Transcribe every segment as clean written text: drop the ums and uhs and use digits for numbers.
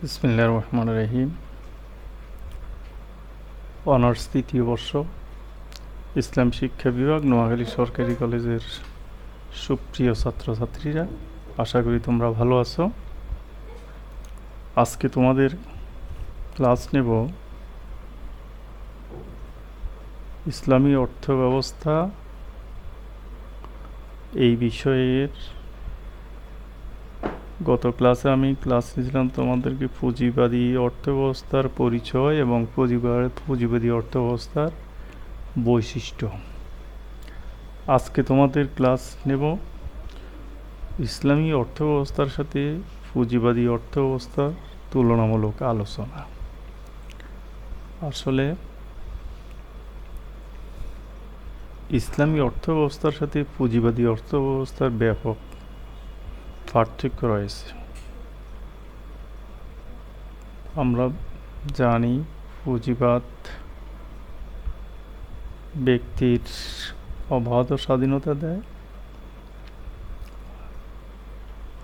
বিসমিল্লাহির রহমানির রহিম। অনার্স তৃতীয় বর্ষ, ইসলাম শিক্ষা বিভাগ, নোয়াখালী সরকারি কলেজের সুপ্রিয় ছাত্রছাত্রীরা, আশা করি তোমরা ভালো আছো। আজকে তোমাদের ক্লাস নেব ইসলামী অর্থব্যবস্থা এই বিষয়ের। গত ক্লাসে আমি ক্লাস নিয়েছিলাম তোমাদেরকে পুঁজিবাদী অর্থব্যবস্থার পরিচয় এবং পুঁজিবাদী অর্থব্যবস্থার বৈশিষ্ট্য। আজকে তোমাদের ক্লাস নেব ইসলামী অর্থব্যবস্থার সাথে পুঁজিবাদী অর্থব্যবস্থার তুলনামূলক আলোচনা। আসলে ইসলামী অর্থব্যবস্থার সাথে পুঁজিবাদী অর্থব্যবস্থার ব্যাপক পার্থক্য রয়েছে। আমরা জানি পুঁজিবাদ ব্যক্তির অবাধ স্বাধীনতা দেয়।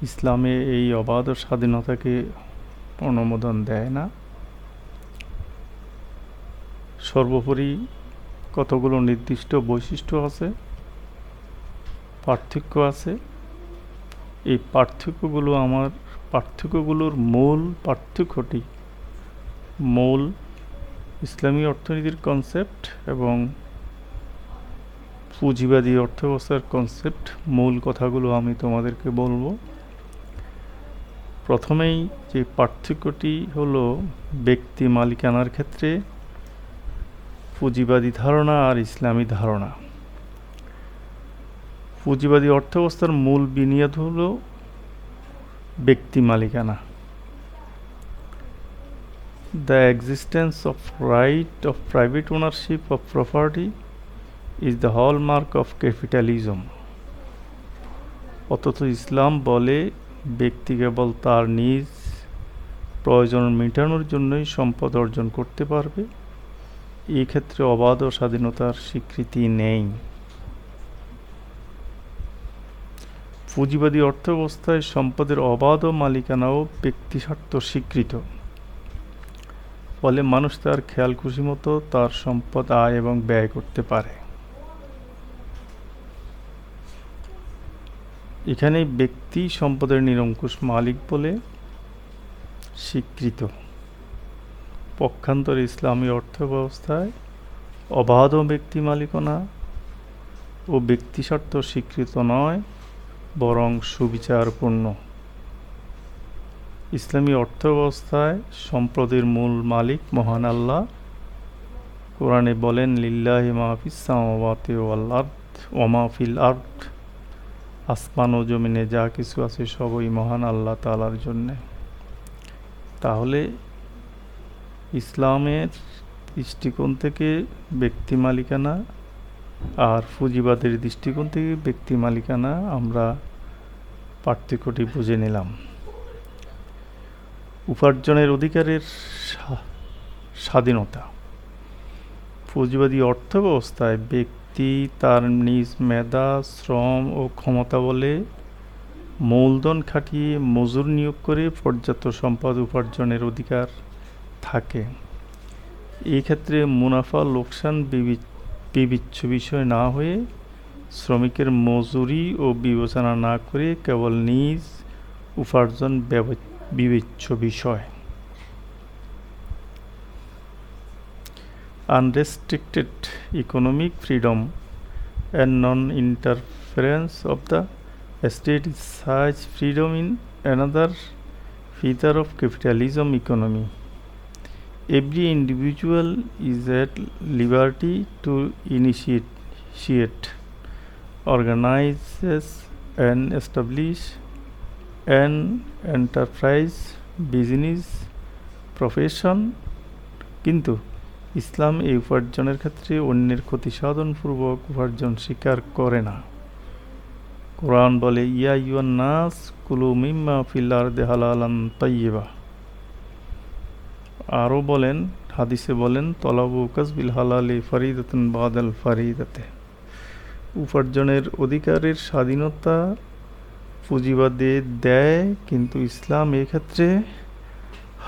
ইসলামে এই অবাধ স্বাধীনতাকে অনুমোদন দেয় না। সর্বোপরি কতগুলো নির্দিষ্ট বৈশিষ্ট্য আছে, পার্থক্য আছে। এই পার্থক্যগুলোর মূল পার্থক্যটি মূল ইসলামী অর্থনীতির কনসেপ্ট এবং পুঁজিবাদী অর্থব্যবস্থার কনসেপ্ট, মূল কথাগুলো আমি তোমাদেরকে বলবো। প্রথমেই যে পার্থক্যটি হলো ব্যক্তি মালিকানার ক্ষেত্রে পুঁজিবাদী ধারণা আর ইসলামী ধারণা। পুঁজিবাদী অর্থব্যবস্থার মূল বুনিয়াদ হলো ব্যক্তি মালিকানা। The existence of right of private ownership of property is the hallmark of capitalism. অথচ ইসলাম বলে ব্যক্তি কেবল তার নিজ প্রয়োজন মেটানোর জন্যই সম্পদ অর্জন করতে পারবে। এই ক্ষেত্রে অবাধ স্বাধীনতার স্বীকৃতি নেই। পুঁজিবাদী অর্থব্যবস্থায় সম্পদের অবাধ মালিকানা ও ব্যক্তিস্বার্থ স্বীকৃত। ফলে মানুষ তার খেয়াল খুশি মতো তার সম্পদ আয় এবং ব্যয় করতে পারে। এখানে ব্যক্তি সম্পদের নিরঙ্কুশ মালিক বলে স্বীকৃত। পক্ষান্তরে ইসলামী অর্থব্যবস্থায় অবাধ ব্যক্তি মালিকানা ও ব্যক্তিস্বার্থ স্বীকৃত নয়, বরং সুবিচারপূর্ণ। ইসলামী অর্থব্যবস্থায় সম্পদের মূল মালিক মহান আল্লাহ। কোরআনে বলেন, লিল্লাহি মা ফিস সামাওয়াতি ওয়াল আরদ ওয়া মা ফিল আরদ। আসমান ও জমিনে যা কিছু আছে সবই মহান আল্লাহ তাআলার জন্যে। তাহলে ইসলামের দৃষ্টিকোণ থেকে ব্যক্তি মালিকানা আর পুঁজিবাদের দৃষ্টিকোণ থেকে ব্যক্তি মালিকানা আমরা পার্থক্যটি বুঝে নিলাম। উপার্জনের অধিকারের স্বাধীনতা। পুঁজিবাদী অর্থব্যবস্থায় ব্যক্তি তার নিজ মেধা, শ্রম ও ক্ষমতা বলে মূলধন খাটিয়ে মজুর নিয়োগ করে পর্যাপ্ত সম্পদ উপার্জনের অধিকার থাকে। এই ক্ষেত্রে মুনাফা লোকসান বিবেচ্য বিষয় না হয়ে শ্রমিকের মজুরি ও বিবেচনা না করে কেবল নিজ উপার্জন বিবেচ্য বিষয়। Unrestricted economic freedom and non-interference of the state is such freedom in another feature of capitalism economy. Every individual is at liberty to initiate, organize and establish an enterprise, business, profession. কিন্তু ইসলাম এই উপার্জনের ক্ষেত্রে অন্যের ক্ষতি সাধনপূর্বক উপার্জন স্বীকার করে না। কোরআন বলে, ইয়া আইয়ুহান নাস কুলু মিম্মা ফিল আরদি হালালান তাইয়্যিবা। আরও বলেন, হাদিসে বলেন, তলাবু কাসবিল হালালি ফারিদাতুন বাদাল ফারিদাতে। উপার্জনের অধিকারের স্বাধীনতা পুঁজিবাদে দেয়, কিন্তু ইসলাম এক্ষেত্রে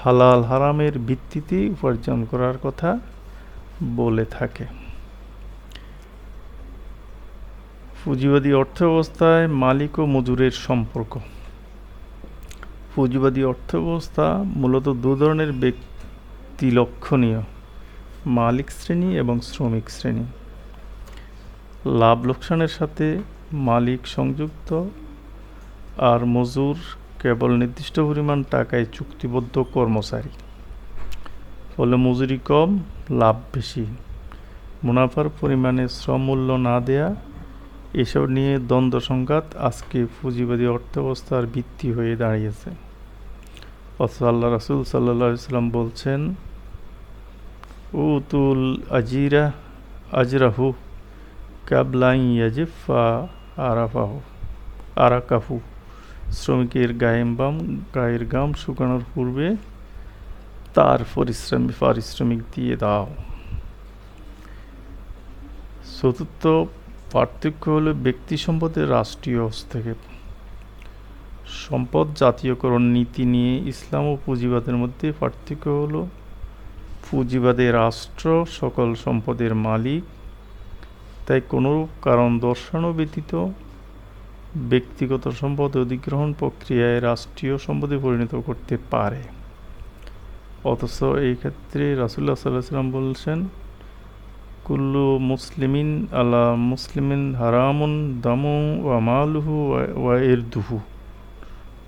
হালাল হারামের ভিত্তিতে উপার্জন করার কথা বলে থাকে। পুঁজিবাদী অর্থব্যবস্থায় মালিক ও মজুরের সম্পর্ক। পুঁজিবাদী অর্থব্যবস্থা মূলত দু ধরনের ব্যক্তি লক্ষণীয়: মালিক শ্রেণী এবং শ্রমিক শ্রেণী। লাভ লোকসানের সাথে মালিক সংযুক্ত, আর মজুর কেবল নির্দিষ্ট পরিমাণ টাকায় চুক্তিবদ্ধ কর্মচারী। ফলে মজুরি কম, লাভ বেশি, মুনাফার পরিমাণে শ্রম মূল্য না দেয়া, এসব নিয়ে দ্বন্দ্ব সংঘাত আজকে পুঁজিবাদী অর্থব্যবস্থার ভিত্তি হয়ে দাঁড়িয়েছে। অথচ আল্লাহ রাসূল সাল্লাল্লাহু আলাইহি ওয়াসাল্লাম বলছেন, উতুল আজিরা আজরাহু কাবলা আন ইয়াজিফা আরাকাহু। শ্রমিকের গায়ের ঘাম শুকানোর পূর্বে তার পারিশ্রমিক দিয়ে দাও। চতুর্থ পার্থক্য হলো ব্যক্তি সম্পদের রাষ্ট্রীয় হস্তক্ষেপ। সম্পদ জাতীয়করণ নীতি নিয়ে ইসলাম ও পুঁজিবাদের মধ্যে পার্থক্য হলো, পুঁজিবাদে রাষ্ট্র সকল সম্পদের মালিক, তাই কোনরূপ কারণ দর্শানো ব্যতীত ব্যক্তিগত সম্পদ অধিগ্রহণ প্রক্রিয়ায় রাষ্ট্রীয় সম্পদে পরিণত করতে পারে। অথচ এই ক্ষেত্রে রাসূলুল্লাহ সাল্লাল্লাহু আলাইহি ওয়াসাল্লাম বলছেন, কুল্লু মুসলিমিন আলা মুসলিমিন হারামুন দামু ওয়া মালুহু ওয়া ইরদুহু।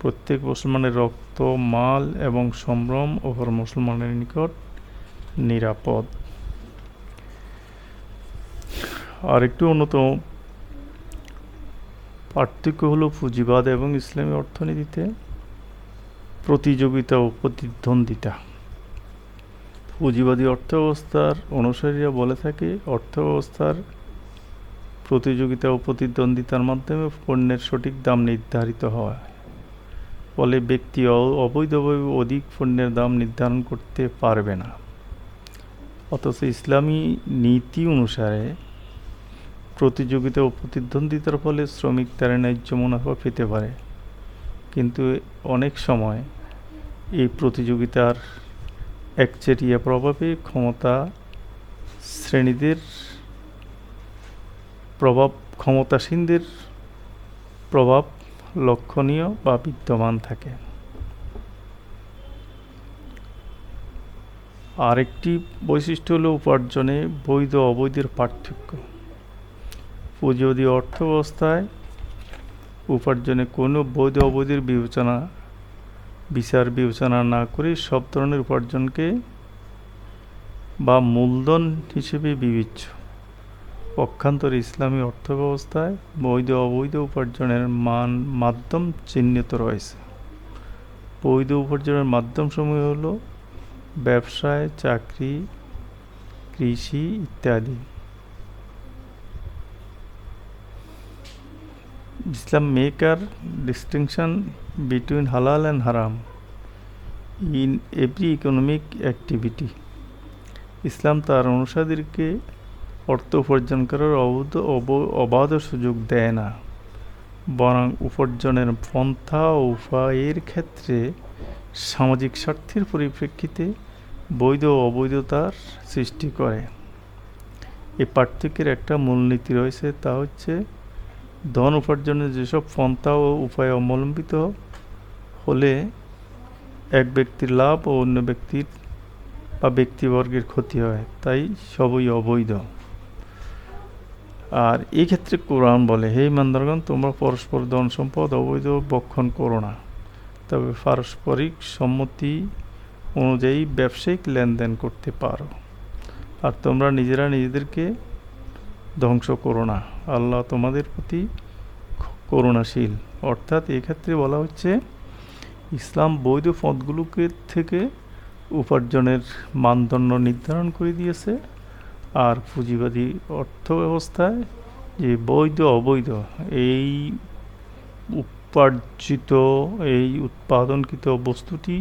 প্রত্যেক মুসলমানের রক্ত, মাল এবং সম্ভ্রম অপর মুসলমানের নিকট নিরাপদ। আরেকটু অন্যতম পার্থক্য হলো পুঁজিবাদ এবং ইসলামী অর্থনীতিতে প্রতিযোগিতা ও প্রতিদ্বন্দ্বিতা। পুঁজিবাদী অর্থব্যবস্থার অনুসারীরা বলে থাকে, অর্থব্যবস্থার প্রতিযোগিতা ও প্রতিদ্বন্দ্বিতার মাধ্যমে পণ্যের সঠিক দাম নির্ধারিত হয়, ফলে ব্যক্তি অবৈধভাবে অধিক পণ্যের দাম নির্ধারণ করতে পারবে না। অথচ ইসলামী নীতি অনুসারে প্রতিযোগিতা ও প্রতিদ্বন্দ্বিতার ফলে শ্রমিক তার ন্যায্য মুনাফা পেতে পারে, কিন্তু অনেক সময় এই প্রতিযোগিতার একচেটিয়া প্রভাবে ক্ষমতাসীনদের প্রভাব লক্ষণীয় বা বিদ্যমান থাকে। আরেকটি বৈশিষ্ট্য হলো উপার্জনে বৈধ অবৈধের পার্থক্য। পুঁজিবাদী অর্থব্যবস্থায় উপার্জনে কোনো বৈধ অবৈধের বিচার বিবেচনা না করে সব ধরনের উপার্জনকে বা মূলধন হিসেবে বিবেচ্য। পক্ষান্তরে ইসলামী অর্থব্যবস্থায় বৈধ অবৈধ উপার্জনের মাধ্যম চিহ্নিত রয়েছে। বৈধ উপার্জনের মাধ্যমসমূহ হলো ব্যবসায়, চাকরি, কৃষি ইত্যাদি। Islam make a distinction between halal and haram in every economic activity. ইসলাম তার অনুসারীদেরকে অর্থ উপার্জন করার অবাধ সুযোগ দেয় না, বরং উপার্জনের পন্থা ও উপায়ের ক্ষেত্রে সামাজিক স্বার্থের পরিপ্রেক্ষিতে বৈধ ও অবৈধতার সৃষ্টি করে। এই পার্থক্যের একটা মূলনীতি রয়েছে, তা হচ্ছে ধন উপার্জনের যেসব পন্থা ও উপায় অবলম্বিত হলে এক ব্যক্তির লাভ ও অন্য ব্যক্তির বা ব্যক্তিবর্গের ক্ষতি হয়, তাই সবই অবৈধ। আর এই ক্ষেত্রে কোরআন বলে, হে ইমানদারগণ, তোমরা পরস্পর ধন সম্পদ অবৈধ ভক্ষণ করো না, তবে পারস্পরিক সম্মতি অনুযায়ী ব্যবসায়িক লেনদেন করতে পারো, আর তোমরা নিজেরা নিজেদেরকে ধ্বংস করো না, আল্লাহ তোমাদের প্রতি করুণাশীল। অর্থাৎ এক্ষেত্রে বলা হচ্ছে, ইসলাম বৈধ পথগুলোকে থেকে উপার্জনের মানদণ্ড নির্ধারণ করে দিয়েছে, আর পুঁজিবাদী অর্থব্যবস্থায় যে বৈধ অবৈধ এই উৎপাদনকৃত বস্তুটি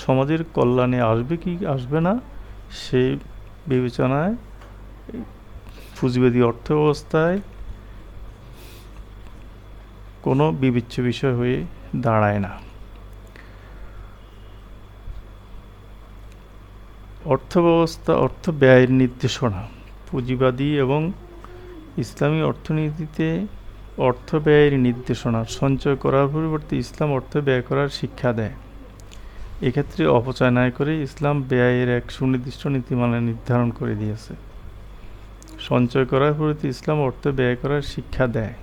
সমাজের কল্যাণে আসবে কি আসবে না, সে বিবেচনায় পুঁজিবাদী অর্থব্যবস্থায় কোনো বিবেচ্য বিষয় হয়ে দাঁড়ায় না। অর্থব্যবস্থা, অর্থ ব্যয়ের নির্দেশনা। পুঁজিবাদী এবং ইসলামী অর্থনীতিতে অর্থ ব্যয়ের নির্দেশনা। সঞ্চয় করার পরিবর্তে ইসলাম অর্থ ব্যয় করার শিক্ষা দেয়। এক্ষেত্রে অপচয় না করে ইসলাম ব্যয়ের এক সুনির্দিষ্ট নীতিমালা নির্ধারণ করে দিয়েছে। সঞ্চয় করার পরিবর্তে ইসলাম অর্থ ব্যয় করার শিক্ষা দেয়,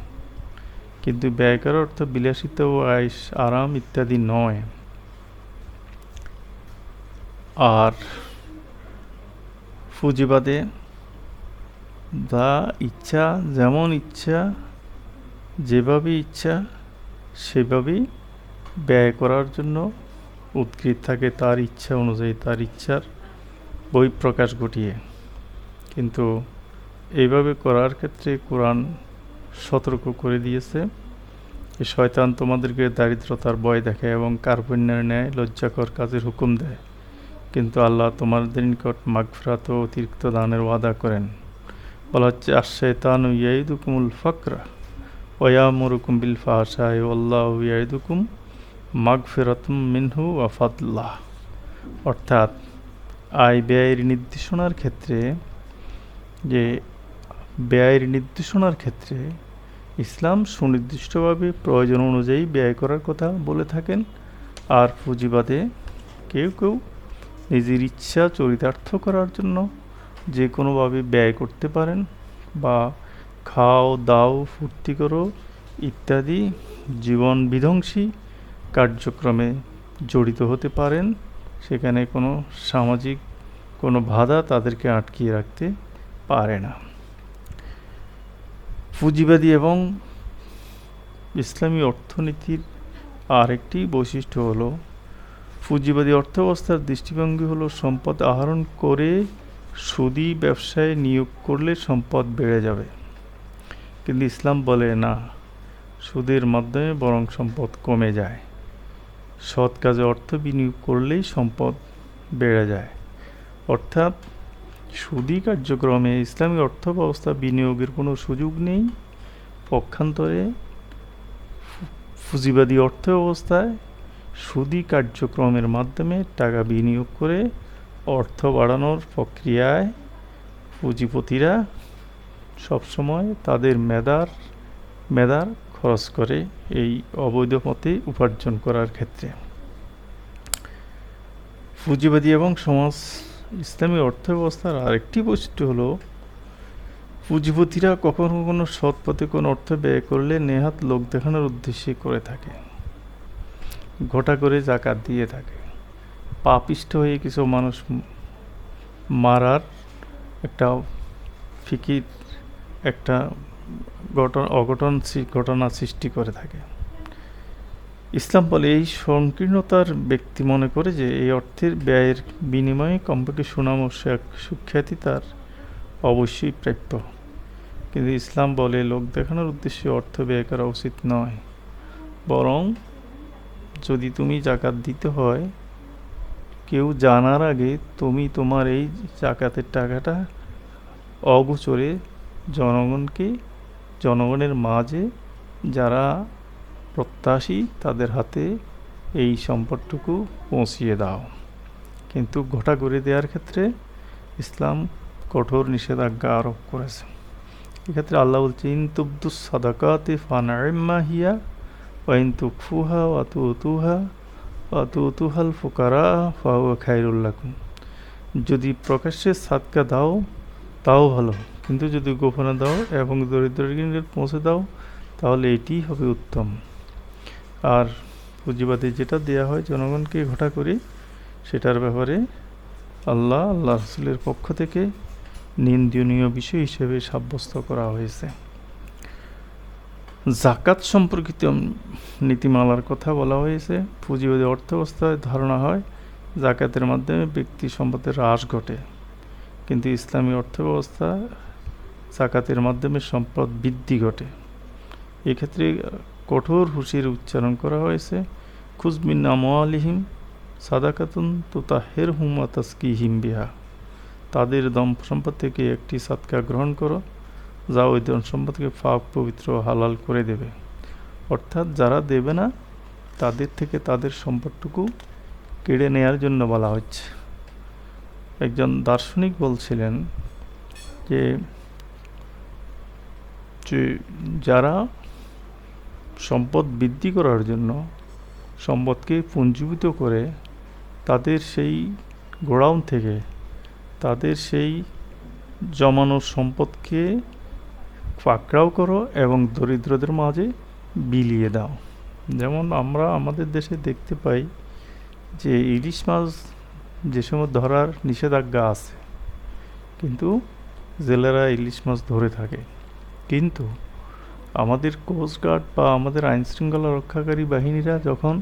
কিন্তু ব্যয় করার অর্থ বিলাসিতা ও আয়েশ আরাম ইত্যাদি নয়। আর পুঁজিবাদে যা ইচ্ছা, যেমন ইচ্ছা, যেভাবে ইচ্ছা সেভাবেই ব্যয় করার জন্য উদ্গ্রীব থাকে, তার ইচ্ছা অনুযায়ী, তার ইচ্ছার বহিঃপ্রকাশ ঘটিয়ে। কিন্তু এইভাবে করার ক্ষেত্রে কোরআন সতর্ক করে দিয়েছে যে শয়তান তোমাদেরকে দারিদ্রতার ভয় দেখায় এবং কার্পণ্যের ন্যায় লজ্জাকর কাজের হুকুম দেয়, কিন্তু আল্লাহ তোমাদের নিকট মাগফিরাত ও অতিরিক্ত দানের ওয়াদা করেন। বলা হচ্ছে আশ-শায়তানু ইয়াইদুকুমুল ফাকরা ওয়া ইয়ামুরুকুম বিল ফাহশাই ওয়াল্লাহু ইয়াইদুকুম মাগফিরাতুম মিনহু ওয়া ফাদলাহ। অর্থাৎ আয় ব্যয়ের নির্দেশনার ক্ষেত্রে ইসলাম সুনির্দিষ্টভাবে প্রয়োজন অনুযায়ী ব্যয় করার কথা বলে থাকেন। আর পুঁজিবাদে কেউ কেউ নিজের ইচ্ছা চরিতার্থ করার জন্য যে কোনোভাবে ব্যয় করতে পারেন, বা খাও দাও ফুর্তি করো ইত্যাদি জীবন বিধ্বংসী কার্যক্রমে জড়িত হতে পারেন। সেখানে কোনো সামাজিক কোনো বাধা তাদেরকে আটকিয়ে রাখতে পারে না। পুঁজিবাদী এবং ইসলামী অর্থনীতির আরেকটি বৈশিষ্ট্য হলো, পুঁজিবাদী অর্থব্যবস্থার দৃষ্টিভঙ্গি হলো সম্পদ আহরণ করে সুদী ব্যবসায় নিয়োগ করলে সম্পদ বেড়ে যাবে। কিন্তু ইসলাম বলে না, সুদের মাধ্যমে বরং সম্পদ কমে যায়। সৎ কাজে অর্থ বিনিয়োগ করলেই সম্পদ বেড়ে যায়। অর্থাৎ সুদী কার্যক্রমে ইসলামী অর্থব্যবস্থা বিনিয়োগের কোনো সুযোগ নেই। পক্ষান্তরে পুঁজিবাদী অর্থব্যবস্থায় সুদী কার্যক্রমের মাধ্যমে টাকা বিনিয়োগ করে অর্থ বাড়ানোর প্রক্রিয়ায় পুঁজিপতিরা সবসময় তাদের মেধার খরচ করে এই অবৈধ পথে উপার্জন করার ক্ষেত্রে। পুঁজিবাদী এবং সমাজ ইসলামী অর্থব্যবস্থার আরেকটি বৈশিষ্ট্য হলো, পুঁজিপতিরা কখনো কখনো সৎ পথে কোনো অর্থ ব্যয় করলে নেহাত লোক দেখানোর উদ্দেশ্যে করে থাকে, ঘটা করে জাকাত দিয়ে থাকে। পাপিষ্ঠ হয়ে কিছু মানুষ মারার একটা ফিকির, একটা ঘটনা সৃষ্টি করে থাকে। ইসলাম বলে এই সংকীর্ণতার ব্যক্তি মনে করে যে এই অর্থের ব্যয়ের বিনিময়ে কমপক্ষে সুনাম ও সুখ্যাতি তার অবশ্যই প্রাপ্য। কিন্তু ইসলাম বলে লোক দেখানোর উদ্দেশ্যে অর্থ ব্যয় করা উচিত নয়, বরং যদি তুমি জাকাত দিতে হয়, কেউ জানার আগে তুমি তোমার এই জাকাতের টাকাটা অগোচরে জনগণের মাঝে যারা প্রত্যাশী তাদের হাতে এই সম্পদটুকু পৌঁছিয়ে দাও। কিন্তু ঘটা করে দেওয়ার ক্ষেত্রে ইসলাম কঠোর নিষেধাজ্ঞা আরোপ করেছে। এক্ষেত্রে আল্লাহ বলছে ইন তুবদুস সাদাকাতি ফানিম্মা হিয়া ওয়া ইন তুখফুহা ওয়া তুতুহাল ফুকারা ফাহুয়া খায়রুল লাকুম। যদি প্রকাশ্যে সাদকা দাও তাও ভালো, কিন্তু যদি গোপনে দাও এবং দরিদ্রদের পৌঁছে দাও তাহলে এটিই হবে উত্তম। আর পুঁজিবাদে যেটা দেয়া হয় জনগণকে ঘটা করে, সেটার ব্যাপারে আল্লাহ রাসূলের পক্ষ থেকে নিন্দনীয় বিষয় হিসেবে সাব্যস্ত করা হয়েছে। জাকাত সম্পর্কিত নীতিমালার কথা বলা হয়েছে। পুঁজিবাদী অর্থব্যবস্থায় ধারণা হয় জাকাতের মাধ্যমে ব্যক্তি সম্পদের হ্রাস ঘটে, কিন্তু ইসলামী অর্থব্যবস্থা জাকাতের মাধ্যমে সম্পদ বৃদ্ধি ঘটে। এক্ষেত্রে কঠোর হুঁশিয়ারি উচ্চারণ করা হয়েছে, খুয মিন আমওয়ালিহিম সাদাকাতুন তুতাহহিরহুম ওয়া তাজকিহিম বিহা। তাদের ধন সম্পদ থেকে একটি সাদকা গ্রহণ করো, যা ওই ধন সম্পদকে পাক পবিত্র হালাল করে দেবে। অর্থাৎ যারা দেবে না তাদের থেকে তাদের সম্পদটুকু কেড়ে নেয়ার জন্য বলা হচ্ছে। একজন দার্শনিক বলছিলেন যে যে যারা সম্পদ বৃদ্ধি করার জন্য সম্পদকে পুঞ্জীভূত করে তাদের সেই গোডাউন থেকে তাদের সেই জমানো সম্পদকে পাকড়াও করো এবং দরিদ্রদের মাঝে বিলিয়ে দাও। যেমন আমরা আমাদের দেশে দেখতে পাই যে ইলিশ মাছ যে সময় ধরার নিষেধাজ্ঞা আছে, কিন্তু জেলেরা ইলিশ মাছ ধরে থাকে। কিন্তু আমাদের কোস্টগার্ড বা আমাদের আইনশৃঙ্খলা রক্ষাকারী বাহিনীরা যখন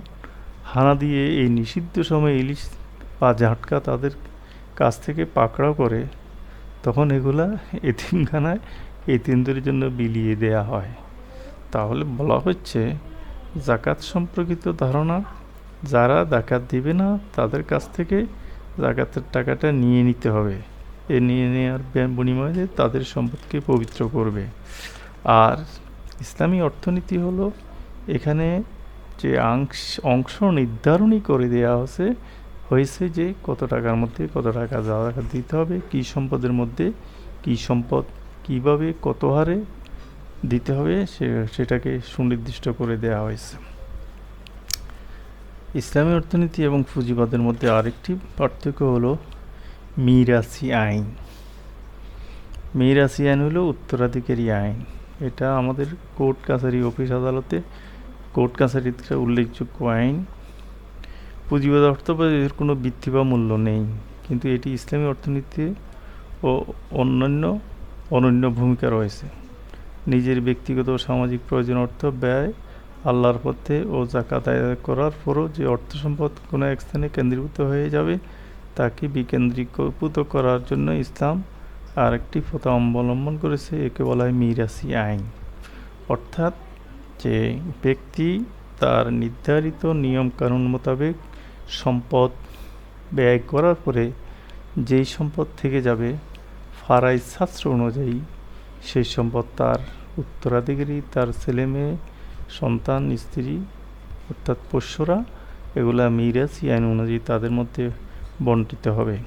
হানা দিয়ে এই নিষিদ্ধ সময়ে ইলিশ বা জাটকা তাদের কাছ থেকে পাকড়াও করে, তখন এগুলা এতিমখানায় এতিমদের জন্য বিলিয়ে দেয়া হয়। তাহলে বলা হচ্ছে জাকাত সম্পর্কিত ধারণা, যারা জাকাত দিবে না তাদের কাছ থেকে জাকাতের টাকাটা নিয়ে নিতে হবে। এ নিয়ে নেওয়ার বিনিময়ে তাদের সম্পদকে পবিত্র করবে। আর ইসলামী অর্থনীতি হলো এখানে যে অংশ নির্ধারণই করে দেওয়া হয়েছে যে কত টাকার মধ্যে কত টাকা জাকাত দিতে হবে, কী সম্পদের মধ্যে কী সম্পদ কীভাবে কত হারে দিতে হবে সেটাকে সুনির্দিষ্ট করে দেওয়া হয়েছে। ইসলামী অর্থনীতি এবং পুঁজিবাদের মধ্যে আরেকটি পার্থক্য হলো মিরাসি আইন। মিরাসি আইন হলো উত্তরাধিকারী আইন। এটা আমাদের কোর্ট কাছারি অফিস আদালতে কোর্ট কাছারিতে উল্লেখযোগ্য আইন। পুঁজিবাদ অর্থনীতির কোনো বৃদ্ধি বা মূল্য নেই, কিন্তু এটি ইসলামী অর্থনীতিতে ও অনন্য ভূমিকা রয়েছে। নিজের ব্যক্তিগত ও সামাজিক প্রয়োজন অর্থ ব্যয় আল্লাহর পথে ও জাকাত আদায় করার পরও যে অর্থ সম্পদ কোনো এক স্থানে কেন্দ্রীভূত হয়ে যাবে তাকে বিকেন্দ্রীভূত করার জন্য ইসলাম আরেকটি প্রথা অবলম্বন করেছে। একে বলা হয় মিরাসি আইন। অর্থাৎ যে ব্যক্তি তার নির্ধারিত নিয়ম কানুন মোতাবেক সম্পদ ব্যয় করার পরে যেই সম্পদ থেকে যাবে ফারাইজ শাস্ত্র অনুযায়ী সেই সম্পদ তার উত্তরাধিকারী, তার ছেলে মেয়ে, সন্তান, স্ত্রী অর্থাৎ পোষ্যরা, এগুলা মিরাসি আইন অনুযায়ী তাদের মধ্যে বণ্টিত হবে।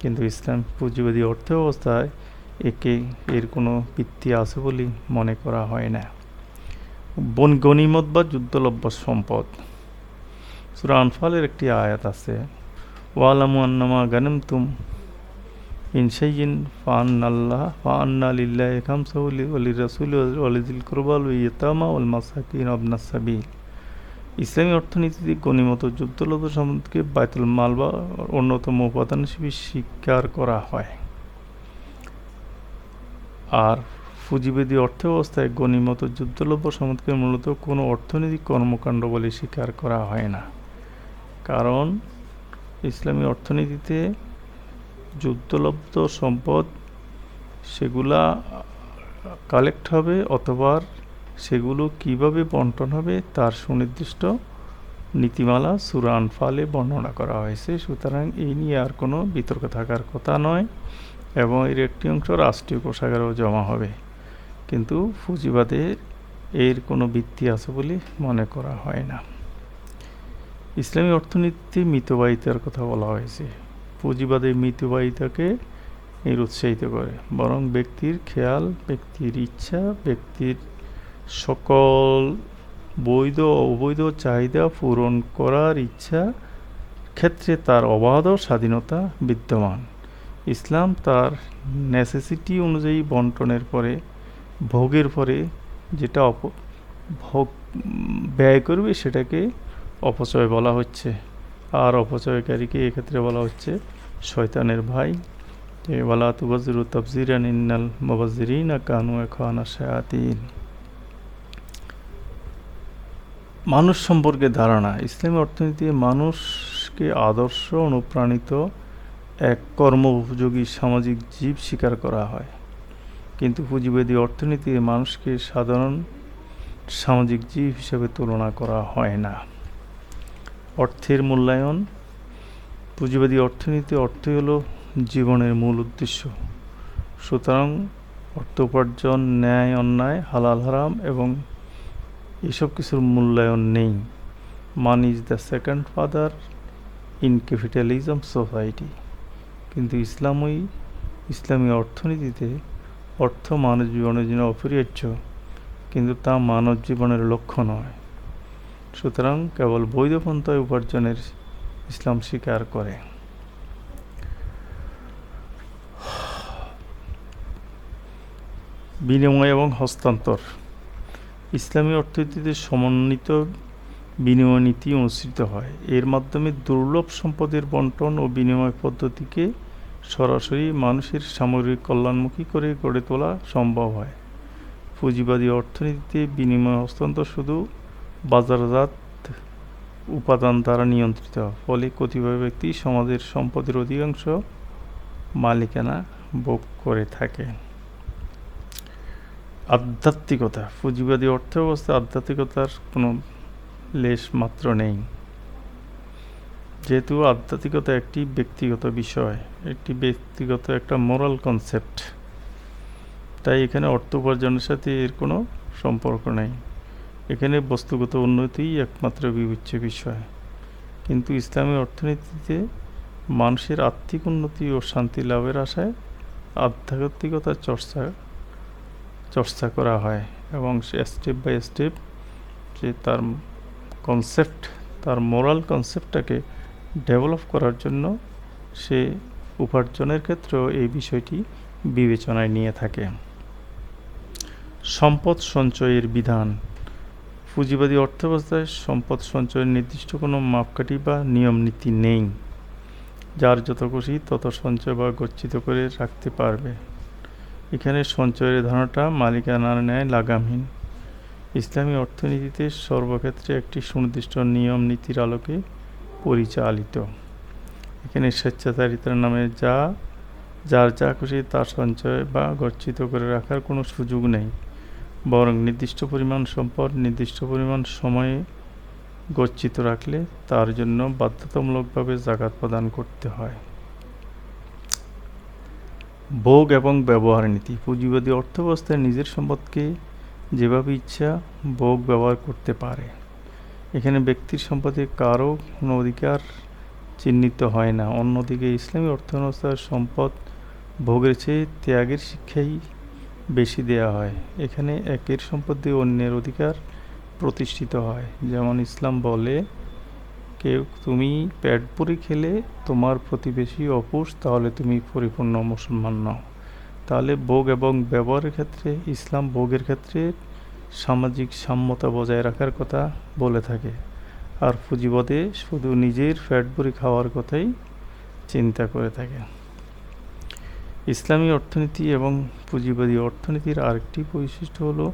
কিন্তু ইসলাম পুঁজিবাদী অর্থ ব্যবস্থায় এর কোনো ভিত্তি আছে বলে মনে করা হয় না। গনিমত বা যুদ্ধলব্ধ সম্পদ। সূরা আনফালের একটি আয়াত আছে, ওয়ালামু আন্নামা গানিমতুম মিন শাইইন ফাআন্না লিল্লাহি খামসাহু ওয়ালিররাসূলি ওয়ালিযিল কুরবা ওয়াল ইয়াতামা ওয়াল মাসাকিন ওয়াবনাস সাবিল। ইসলামী অর্থনীতিতে গনিমত ও যুদ্ধলব্ধ সম্পদকে বাইতুল মাল বা অন্যতম উপাদান হিসেবে স্বীকার করা হয়। আর পুঁজিবাদী অর্থ ব্যবস্থায় গনিমত ও যুদ্ধলব্ধ সম্পদকে মূলত কোনো অর্থনৈতিক কর্মকাণ্ড বলে স্বীকার করা হয় না। কারণ ইসলামী অর্থনীতিতে যুদ্ধলব্ধ সম্পদ সেগুলা কালেক্ট হবে অথবা সেগুলো কিভাবে বন্টন হবে তার সুনির্দিষ্ট নীতিমালা সূরা আনফালে বর্ণনা করা হয়েছে। সুতরাং এই নিয়ে আর কোনো বিতর্ক থাকার কথা নয় এবং এর একটি অংশ রাষ্ট্রীয় কোষাগারেও জমা হবে। কিন্তু পুঁজিবাদে এর কোনো ভিত্তি আছে বলে মনে করা হয় না। ইসলামী অর্থনীতিতে মিতব্যয়িতার কথা বলা হয়েছে। পুঁজিবাদে মিতব্যয়িতাকে নিরুৎসাহিত করে, বরং ব্যক্তির খেয়াল, ব্যক্তির ইচ্ছা, ব্যক্তির সকল বৈধ ও অবৈধ চাহিদা পূরণ করার ইচ্ছা ক্ষেত্রে তার অবাধ স্বাধীনতা বিদ্যমান। ইসলাম তার নেসেসিটি অনুযায়ী বন্টনের পরে ভোগের পরে যেটা ভোগ ব্যয় করবে সেটাকে অপচয় বলা হচ্ছে। আর অপচয়কারীকে এক্ষেত্রে বলা হচ্ছে শয়তানের ভাই। ওয়ালা তুবাজ্জিরু তাবযীরান ইন্নাল মুবাজ্জিরিনা কানু ইখওয়ানা শায়াতিন। মানুষ সম্পর্কে ধারণা। ইসলামী অর্থনীতিতে মানুষকে আদর্শ অনুপ্রাণিত এক কর্ম উপযোগী সামাজিক জীব স্বীকার করা হয়, কিন্তু পুঁজিবাদী অর্থনীতিতে মানুষকে সাধারণ সামাজিক জীব হিসেবে তুলনা করা হয় না। অর্থের মূল্যায়ন। পুঁজিবাদী অর্থনীতি অর্থই হলো জীবনের মূল উদ্দেশ্য। সুতরাং অর্থ উপার্জন, ন্যায় অন্যায়, হালাল হারাম এবং এসব কিছুর মূল্যায়ন নেই। Money is the second father in capitalism society. কিন্তু ইসলামী অর্থনীতিতে অর্থ মানব জীবনের জন্য অপরিহার্য, কিন্তু তা মানব জীবনের লক্ষ্য নয়। সুতরাং কেবল বৈধ পন্থায় উপার্জনের ইসলাম স্বীকার করে। বিনিময় এবং হস্তান্তর। ইসলামী অর্থনীতিতে সমন্বিত বিনিময় নীতি অনুসৃত হয়। এর মাধ্যমে দুর্লভ সম্পদের বণ্টন ও বিনিময় পদ্ধতিকে সরাসরি মানুষের সামগ্রিক কল্যাণমুখী করে গড়ে তোলা সম্ভব হয়। পুঁজিবাদী অর্থনীতিতে বিনিময় হস্তান্তর শুধু বাজারজাত উপাদান দ্বারা নিয়ন্ত্রিত, ফলে কতিপয় ব্যক্তি সমাজের সম্পদের অধিকাংশ মালিকানা ভোগ করে থাকে। আধ্যাত্মিকতা। পুঁজিবাদী অর্থব্যবস্থায় আধ্যাত্মিকতার কোনো লেশ মাত্র নেই। যেহেতু আধ্যাত্মিকতা একটি ব্যক্তিগত বিষয়, একটা মোরাল কনসেপ্ট, তাই এখানে অর্থ উপার্জনের সাথে এর কোনো সম্পর্ক নেই। এখানে বস্তুগত উন্নতিই একমাত্র বিবেচ্য বিষয়। কিন্তু ইসলামী অর্থনীতিতে মানুষের আর্থিক উন্নতি ও শান্তি লাভের আশায় আধ্যাত্মিকতার চর্চা করা হয়, এবং সে স্টেপ বাই স্টেপ যে তার মোরাল কনসেপ্টটাকে ডেভেলপ করার জন্য সে উপার্জনের ক্ষেত্রেও এই বিষয়টি বিবেচনায় নিয়ে থাকে। সম্পদ সঞ্চয়ের বিধান। পুঁজিবাদী অর্থব্যবস্থায় সম্পদ সঞ্চয়ের নির্দিষ্ট কোনো মাপকাঠি বা নিয়ম নীতি নেই। যার যত খুশি তত সঞ্চয় বা গচ্ছিত করে রাখতে পারবে। এখানে সঞ্চয়ের ধারণাটা মালিকানার ন্যায় লাগামহীন। ইসলামী অর্থনীতিতে সর্বক্ষেত্রে একটি সুনির্দিষ্ট নিয়ম নীতির আলোকে পরিচালিত। এখানে স্বেচ্ছাচারিতার নামে যার যা খুশি তা সঞ্চয় বা গচ্ছিত করে রাখার কোনো সুযোগ নেই, বরং নির্দিষ্ট পরিমাণ সম্পদ নির্দিষ্ট পরিমাণ সময়ে গচ্ছিত রাখলে তার জন্য বাধ্যতামূলকভাবে যাকাত প্রদান করতে হয়। ভোগ এবং ব্যবহার নীতি। পুঁজিবাদী অর্থব্যবস্থায় নিজের সম্পদকে যেভাবে ইচ্ছা ভোগ ব্যবহার করতে পারে। এখানে ব্যক্তির সম্পদে কারও কোনো অধিকার চিহ্নিত হয় না। অন্যদিকে ইসলামী অর্থব্যবস্থার সম্পদ ভোগের চেয়ে ত্যাগের শিক্ষাই বেশি দেয়া হয়। এখানে একের সম্পদ দিয়ে অন্যের অধিকার প্রতিষ্ঠিত হয়। যেমন ইসলাম বলে, তুমি পেট ভরে খেলে তোমার প্রতিবেশী অপুষ, তাহলে তুমি পরিপূর্ণ মুসলমান নও। তাহলে ভোগ এবং ব্যবহারের ক্ষেত্রে ইসলাম ভোগের ক্ষেত্রে সামাজিক সাম্যতা বজায় রাখার কথা বলে থাকে, আর পুঁজিবাদে শুধু নিজের পেট ভরে খাওয়ার কথাই চিন্তা করে থাকে। ইসলামী অর্থনীতি এবং পুঁজিবাদী অর্থনীতির আরেকটি বৈশিষ্ট্য হলো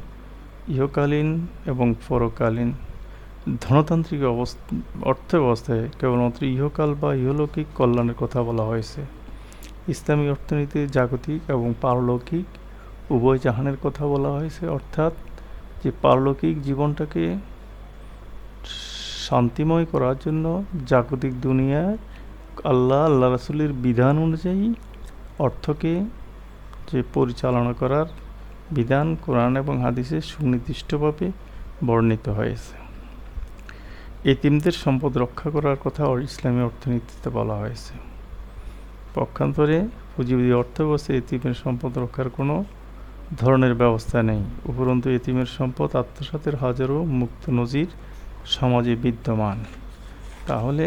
ইহকালীন এবং পরকালীন। ধনতান্ত্রিক অর্থব্যবস্থায় কেবলমাত্র ইহকাল বা ইহলৌকিক কল্যাণের কথা বলা হয়েছে। ইসলামী অর্থনীতিতে জাগতিক এবং পারলৌকিক উভয় জাহানের কথা বলা হয়েছে, অর্থাৎ যে পারলৌকিক জীবনটাকে শান্তিময় করার জন্য জাগতিক দুনিয়ায় আল্লাহ রাসূলের বিধান অনুযায়ী অর্থকে যে পরিচালনা করার বিধান কোরআন এবং হাদিসে সুনির্দিষ্টভাবে বর্ণিত হয়েছে। এতিমদের সম্পদ রক্ষা করার কথা ইসলামী অর্থনীতিতে বলা হয়েছে। পক্ষান্তরে পুঁজিবাদী অর্থব্যবস্থায় এতিমের সম্পদ রক্ষার কোনো ধরনের ব্যবস্থা নেই। উপরন্তু এতিমের সম্পদ আত্মসাতের হাজারো মুক্ত নজির সমাজে বিদ্যমান। তাহলে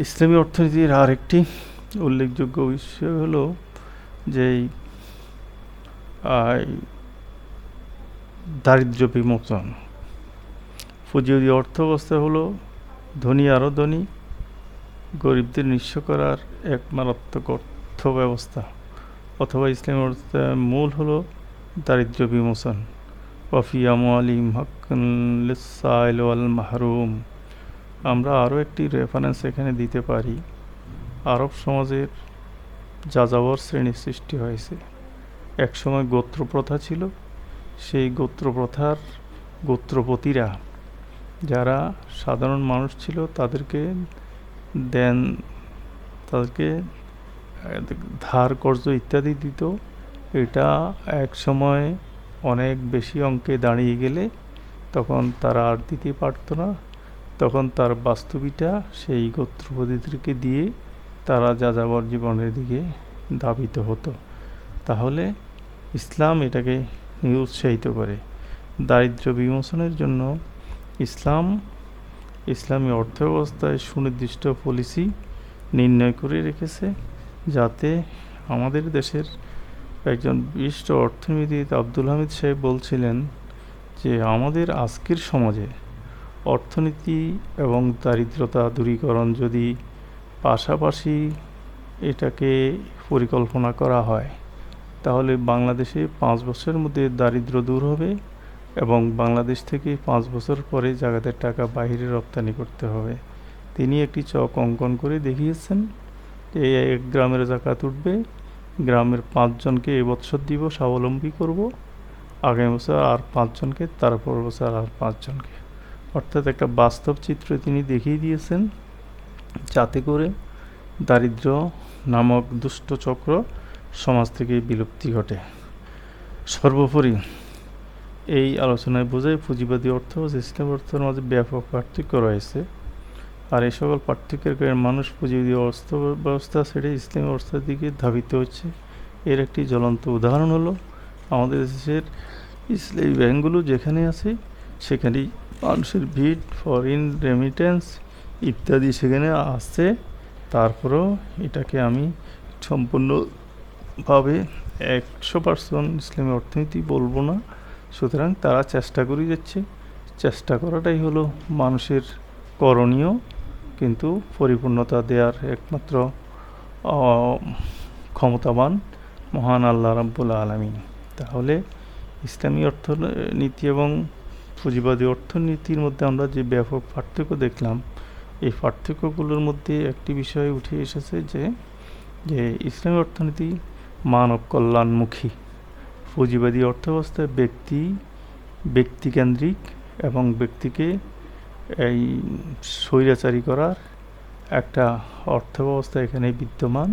ইসলামী অর্থনীতির আরেকটি উল্লেখযোগ্য বিষয় হলো যে দারিদ্র্য বিমোচন। পুঁজিবাদী অর্থব্যবস্থা হলো ধনী আরও ধনী, গরিবদের নিঃস্ব করার এক মারাত্মক অর্থ ব্যবস্থা, অথবা ইসলামী অর্থের মূল হলো দারিদ্র্য বিমোচন। ওয়াফি আমওয়ালিহিম হাক্কুন লিস-সাইল ওয়াল মাহরুম। আমরা আরও একটি রেফারেন্স এখানে দিতে পারি। আরব সমাজের যাযাবর শ্রেণীর সৃষ্টি হয়েছে। একসময় গোত্রপ্রথা ছিল। সেই গোত্রপ্রথার গোত্রপতিরা যারা সাধারণ মানুষ ছিল তাদেরকে ধার কর্জ ইত্যাদি দিত। এটা এক সময় অনেক বেশি অঙ্কে দাঁড়িয়ে গেলে তখন তারা আর দিতে পারত না। তখন তার বাস্তবিটা সেই গোত্রপতিদেরকে দিয়ে তারা যাযাবর জীবনের দিকে ধাবিত হতো। তাহলে ইসলাম এটাকে নিরুৎসাহিত করে। দারিদ্র্য বিমোচনের জন্য ইসলামী অর্থব্যবস্থায় সুনির্দিষ্ট পলিসি নির্ণয় করে রেখেছে, যাতে আমাদের দেশের একজন বিশিষ্ট অর্থনীতিবিদ আব্দুল হামিদ সাহেব বলছিলেন যে আমাদের আজকের সমাজে অর্থনীতি এবং দারিদ্রতা দূরীকরণ যদি পাশাপাশি এটাকে পরিকল্পনা করা হয়, তাহলে বাংলাদেশে 5 বছরের মধ্যে দারিদ্র দূর হবে এবং বাংলাদেশ থেকে 5 বছর পরে জাকাতের টাকা বাইরে রপ্তানি করতে হবে। তিনি একটি চক অঙ্কন করে দেখিয়েছেন যে এক গ্রামের জাকাত উঠবে, গ্রামের 5 জনকে এবছর দিব, স্বাবলম্বী করব, আগামী বছর আর 5 জনকে, তারপর বছর আর 5 জনকে। অর্থাৎ একটা বাস্তব চিত্র তিনি দেখিয়ে দিয়েছেন, যাতে করে দারিদ্র নামক দুষ্ট চক্র সমাজ থেকে বিলুপ্তি ঘটে। সর্বোপরি এই আলোচনায় বোঝায় পুঁজিবাদী অর্থ ও ইসলাম অর্থের মাঝে ব্যাপক পার্থক্য রয়েছে, আর এই সকল পার্থক্যের কারণে মানুষ পুঁজিবাদী অর্থ ব্যবস্থা ছেড়ে ইসলামী অবস্থার দিকে ধাবিত হচ্ছে। এর একটি জ্বলন্ত উদাহরণ হলো আমাদের দেশের ইসলামী ব্যাংকগুলো যেখানে আছে সেখানেই মানুষের ভিড়, ফরেন রেমিটেন্স ইত্যাদি সেখানে আসছে। তারপরেও এটাকে আমি সম্পূর্ণভাবে 100% ইসলামী অর্থনীতি বলবো না। সুতরাং তারা চেষ্টা করে যাচ্ছে, চেষ্টা করাটাই হলো মানুষের করণীয়, কিন্তু পরিপূর্ণতা দেওয়ার একমাত্র ক্ষমতাবান মহান আল্লাহ রাব্বুল আলামিন। তাহলে ইসলামী অর্থনীতি এবং পুঁজিবাদী অর্থনীতির মধ্যে আমরা যে ব্যাপক পার্থক্য দেখলাম, এই পার্থক্যগুলোর মধ্যে একটি বিষয় উঠে এসেছে যে ইসলামী অর্থনীতি মানব কল্যাণমুখী, পুঁজিবাদী অর্থব্যবস্থায় ব্যক্তিকেন্দ্রিক এবং ব্যক্তিকে এই স্বৈরাচারী করার একটা অর্থব্যবস্থা এখানে বিদ্যমান।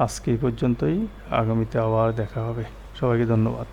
আজকে এই পর্যন্তই, আগামীতে আবার দেখা হবে। সবাইকে ধন্যবাদ।